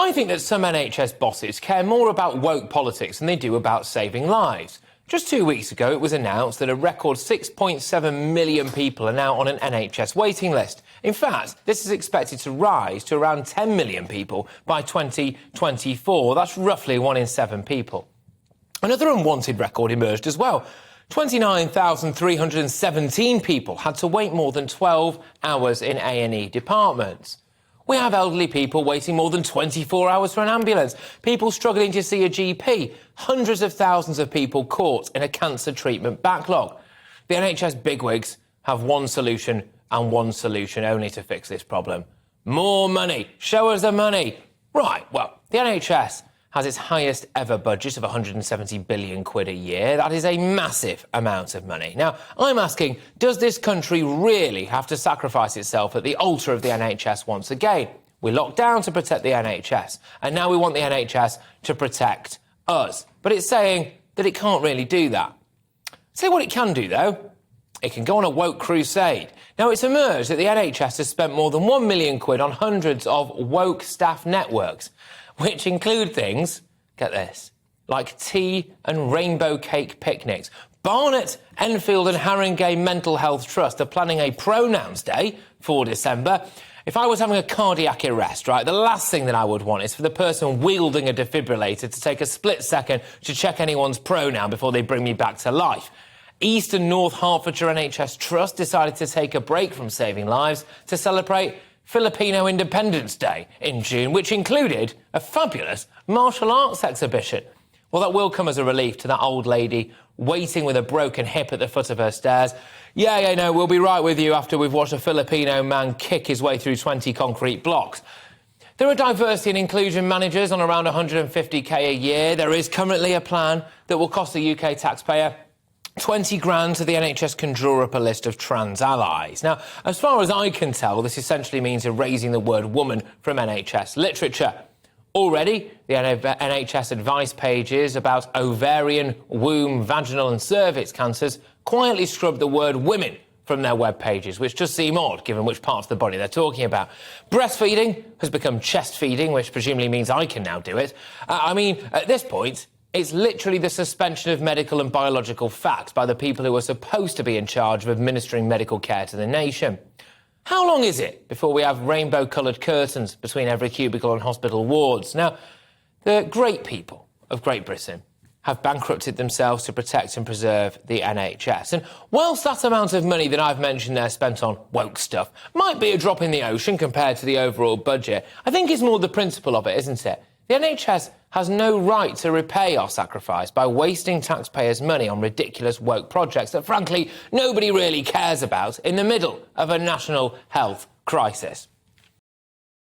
I think that some NHS bosses care more about woke politics than they do about saving lives. Just 2 weeks ago, it was announced that a record 6.7 million people are now on an NHS waiting list. In fact, this is expected to rise to around 10 million people by 2024. That's roughly 1 in 7 people. Another unwanted record emerged as well. 29,317 people had to wait more than 12 hours in A&E departments. We have elderly people waiting more than 24 hours for an ambulance, people struggling to see a GP, hundreds of thousands of people caught in a cancer treatment backlog. The NHS bigwigs have one solution and one solution only to fix this problem. More money. Show us the money. Right, well, the NHS has its highest ever budget of 170 billion quid a year. That is a massive amount of money. Now, I'm asking, does this country really have to sacrifice itself at the altar of the NHS once again? We locked down to protect the NHS, and now we want the NHS to protect us. But it's saying that it can't really do that. Say what it can do, though. It can go on a woke crusade. Now, it's emerged that the NHS has spent more than 1 million quid on hundreds of woke staff networks, which include things, get this, like tea and rainbow cake picnics. Barnet, Enfield and Haringey Mental Health Trust are planning a pronouns day for December. If I was having a cardiac arrest, right, the last thing that I would want is for the person wielding a defibrillator to take a split second to check anyone's pronoun before they bring me back to life. East and North Hertfordshire NHS Trust decided to take a break from saving lives to celebrate Filipino Independence Day in June, which included a fabulous martial arts exhibition. Well, that will come as a relief to that old lady waiting with a broken hip at the foot of her stairs. Yeah, no, we'll be right with you after we've watched a Filipino man kick his way through 20 concrete blocks. There are diversity and inclusion managers on around 150k a year. There is currently a plan that will cost the UK taxpayer 20 grand so the NHS can draw up a list of trans allies. Now, as far as I can tell, this essentially means erasing the word woman from NHS literature. Already, the NHS advice pages about ovarian, womb, vaginal and cervix cancers quietly scrub the word women from their web pages, which does seem odd, given which parts of the body they're talking about. Breastfeeding has become chest feeding, which presumably means I can now do it. At this point, it's literally the suspension of medical and biological facts by the people who are supposed to be in charge of administering medical care to the nation. How long is it before we have rainbow-coloured curtains between every cubicle on hospital wards? Now, the great people of Great Britain have bankrupted themselves to protect and preserve the NHS. And whilst that amount of money that I've mentioned there spent on woke stuff might be a drop in the ocean compared to the overall budget, I think it's more the principle of it, isn't it? The NHS has no right to repay our sacrifice by wasting taxpayers' money on ridiculous woke projects that, frankly, nobody really cares about in the middle of a national health crisis.